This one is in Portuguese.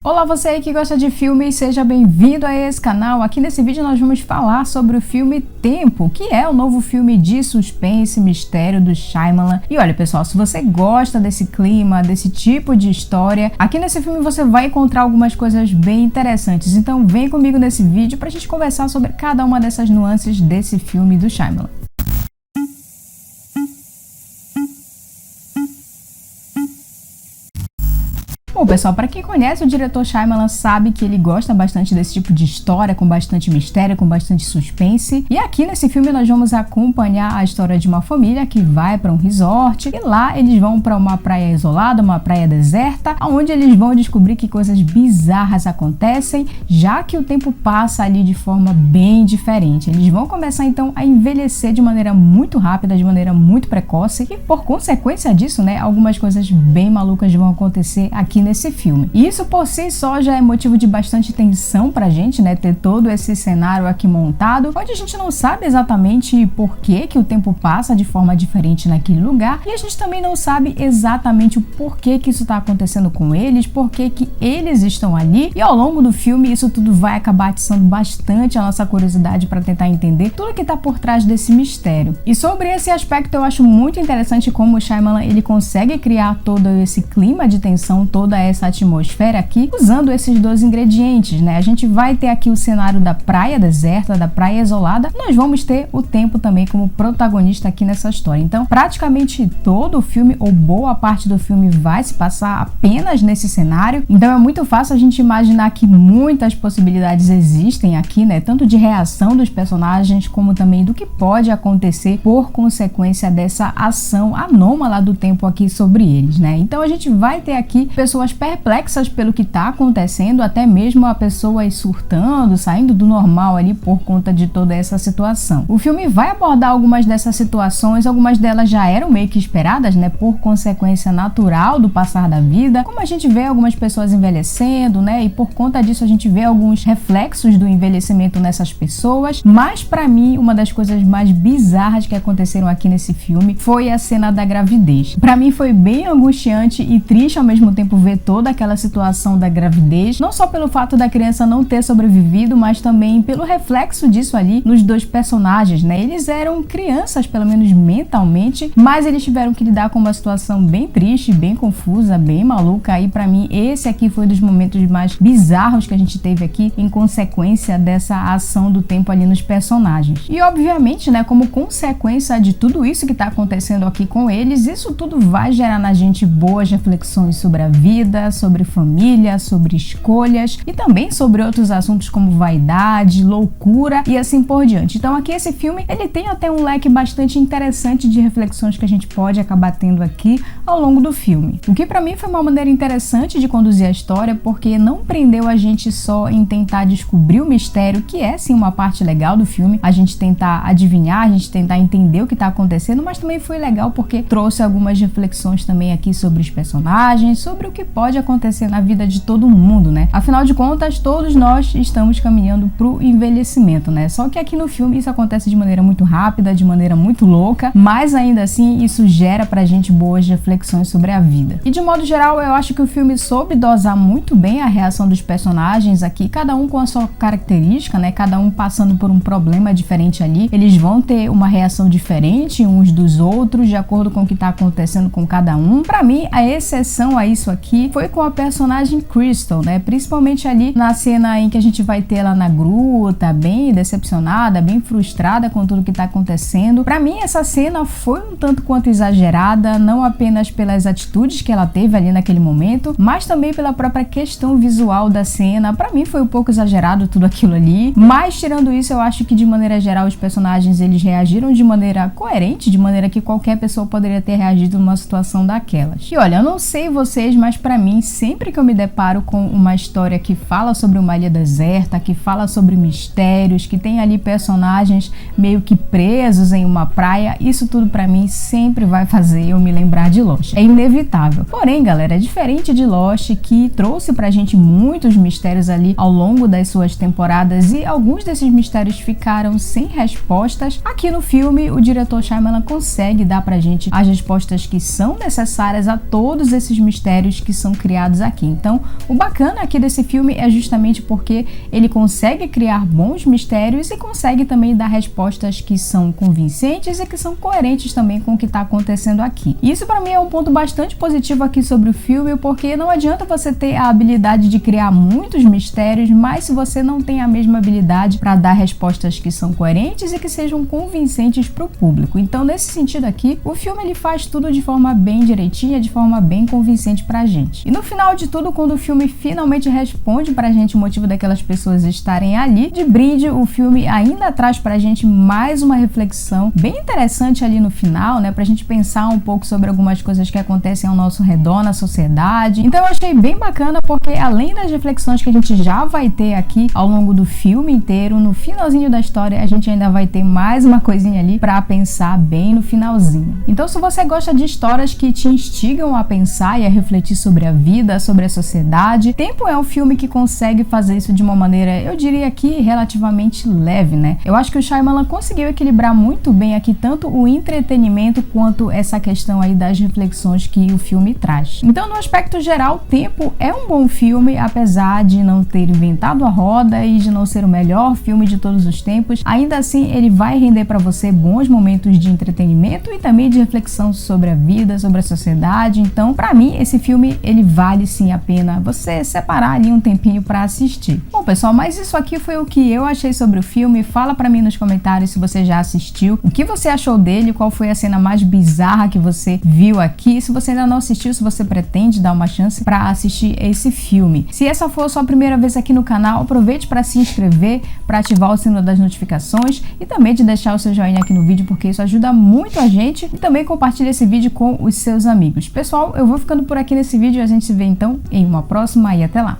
Olá você aí que gosta de filmes, seja bem-vindo a esse canal. Aqui nesse vídeo nós vamos falar sobre o filme Tempo, que é o novo filme de suspense, mistério do Shyamalan. E olha pessoal, se você gosta desse clima, desse tipo de história, aqui nesse filme você vai encontrar algumas coisas bem interessantes. Então vem comigo nesse vídeo pra gente conversar sobre cada uma dessas nuances desse filme do Shyamalan. Bom pessoal, para quem conhece o diretor Shyamalan sabe que ele gosta bastante desse tipo de história, com bastante mistério, com bastante suspense. E aqui nesse filme nós vamos acompanhar a história de uma família que vai para um resort e lá eles vão para uma praia isolada, uma praia deserta, onde eles vão descobrir que coisas bizarras acontecem, já que o tempo passa ali de forma bem diferente. Eles vão começar então a envelhecer de maneira muito rápida, de maneira muito precoce e por consequência disso, né, algumas coisas bem malucas vão acontecer aqui nesse filme. E isso por si só já é motivo de bastante tensão pra gente, né, ter todo esse cenário aqui montado, onde a gente não sabe exatamente por que o tempo passa de forma diferente naquele lugar, e a gente também não sabe exatamente o porquê que isso tá acontecendo com eles, porquê que eles estão ali, e ao longo do filme isso tudo vai acabar atiçando bastante a nossa curiosidade para tentar entender tudo que tá por trás desse mistério. E sobre esse aspecto eu acho muito interessante como o Shyamalan ele consegue criar todo esse clima de tensão, toda essa atmosfera aqui, usando esses dois ingredientes, né? A gente vai ter aqui o cenário da praia deserta, da praia isolada, nós vamos ter o tempo também como protagonista aqui nessa história. Então, praticamente todo o filme, ou boa parte do filme, vai se passar apenas nesse cenário. Então é muito fácil a gente imaginar que muitas possibilidades existem aqui, né? Tanto de reação dos personagens, como também do que pode acontecer por consequência dessa ação anômala do tempo aqui sobre eles, né? Então a gente vai ter aqui pessoas perplexas pelo que está acontecendo, até mesmo a pessoa surtando, saindo do normal ali por conta de toda essa situação. O filme vai abordar algumas dessas situações, algumas delas já eram meio que esperadas, né, por consequência natural do passar da vida, como a gente vê algumas pessoas envelhecendo, né, e por conta disso a gente vê alguns reflexos do envelhecimento nessas pessoas, mas para mim uma das coisas mais bizarras que aconteceram aqui nesse filme foi a cena da gravidez. Para mim foi bem angustiante e triste ao mesmo tempo ver toda aquela situação da gravidez, não só pelo fato da criança não ter sobrevivido, mas também pelo reflexo disso ali nos dois personagens, né? Eles eram crianças, pelo menos mentalmente, mas eles tiveram que lidar com uma situação bem triste, bem confusa, bem maluca, e pra mim esse aqui foi um dos momentos mais bizarros que a gente teve aqui em consequência dessa ação do tempo ali nos personagens. E obviamente, né, como consequência de tudo isso que tá acontecendo aqui com eles, isso tudo vai gerar na gente boas reflexões sobre a vida, sobre família, sobre escolhas e também sobre outros assuntos como vaidade, loucura e assim por diante. Então aqui esse filme, ele tem até um leque bastante interessante de reflexões que a gente pode acabar tendo aqui ao longo do filme. O que pra mim foi uma maneira interessante de conduzir a história, porque não prendeu a gente só em tentar descobrir o mistério, que é sim uma parte legal do filme, a gente tentar adivinhar, a gente tentar entender o que tá acontecendo, mas também foi legal porque trouxe algumas reflexões também aqui sobre os personagens, sobre o que pode acontecer na vida de todo mundo, né? Afinal de contas, todos nós estamos caminhando pro envelhecimento, né? Só que aqui no filme isso acontece de maneira muito rápida, de maneira muito louca, mas ainda assim isso gera pra gente boas reflexões sobre a vida. E de modo geral, eu acho que o filme soube dosar muito bem a reação dos personagens aqui, cada um com a sua característica, né? Cada um passando por um problema diferente ali. Eles vão ter uma reação diferente uns dos outros, de acordo com o que tá acontecendo com cada um. Pra mim, a exceção a isso aqui foi com a personagem Crystal, né? Principalmente ali na cena em que a gente vai ter ela na gruta, bem decepcionada, bem frustrada com tudo que tá acontecendo. Pra mim, essa cena foi um tanto quanto exagerada, não apenas pelas atitudes que ela teve ali naquele momento, mas também pela própria questão visual da cena. Pra mim foi um pouco exagerado tudo aquilo ali, mas tirando isso, eu acho que de maneira geral os personagens eles reagiram de maneira coerente, de maneira que qualquer pessoa poderia ter reagido numa situação daquelas. E olha, eu não sei vocês, mas pra mim, sempre que eu me deparo com uma história que fala sobre uma ilha deserta, que fala sobre mistérios, que tem ali personagens meio que presos em uma praia, isso tudo pra mim sempre vai fazer eu me lembrar de Lost. Lost. É inevitável. Porém, galera, é diferente de Lost, que trouxe pra gente muitos mistérios ali ao longo das suas temporadas e alguns desses mistérios ficaram sem respostas. Aqui no filme, o diretor Shyamalan consegue dar pra gente as respostas que são necessárias a todos esses mistérios que são criados aqui. Então, o bacana aqui desse filme é justamente porque ele consegue criar bons mistérios e consegue também dar respostas que são convincentes e que são coerentes também com o que está acontecendo aqui. E isso para mim é um ponto bastante positivo aqui sobre o filme, porque não adianta você ter a habilidade de criar muitos mistérios, mas se você não tem a mesma habilidade para dar respostas que são coerentes e que sejam convincentes para o público. Então, nesse sentido aqui, o filme ele faz tudo de forma bem direitinha, de forma bem convincente pra gente. E no final de tudo, quando o filme finalmente responde pra gente o motivo daquelas pessoas estarem ali, de brinde, o filme ainda traz pra gente mais uma reflexão bem interessante ali no final, né, pra gente pensar um pouco sobre algumas coisas que acontecem ao nosso redor na sociedade. Então eu achei bem bacana porque além das reflexões que a gente já vai ter aqui ao longo do filme inteiro, no finalzinho da história a gente ainda vai ter mais uma coisinha ali pra pensar bem no finalzinho. Então se você gosta de histórias que te instigam a pensar e a refletir sobre a vida, sobre a sociedade, Tempo é um filme que consegue fazer isso de uma maneira, eu diria que relativamente leve, né? Eu acho que o Shyamalan conseguiu equilibrar muito bem aqui tanto o entretenimento quanto essa questão aí das reflexões que o filme traz. Então, no aspecto geral, Tempo é um bom filme, apesar de não ter inventado a roda e de não ser o melhor filme de todos os tempos. Ainda assim, ele vai render para você bons momentos de entretenimento e também de reflexão sobre a vida, sobre a sociedade. Então, para mim, esse filme, ele vale sim a pena você separar ali um tempinho para assistir. Bom, pessoal, mas isso aqui foi o que eu achei sobre o filme. Fala para mim nos comentários se você já assistiu, o que você achou dele, qual foi a cena mais bizarra que você viu aqui. Se você ainda não assistiu, se você pretende dar uma chance para assistir esse filme. Se essa for a sua primeira vez aqui no canal, aproveite para se inscrever, para ativar o sino das notificações e também de deixar o seu joinha aqui no vídeo, porque isso ajuda muito a gente, e também compartilhe esse vídeo com os seus amigos. Pessoal, eu vou ficando por aqui nesse vídeo, a gente se vê então em uma próxima e até lá!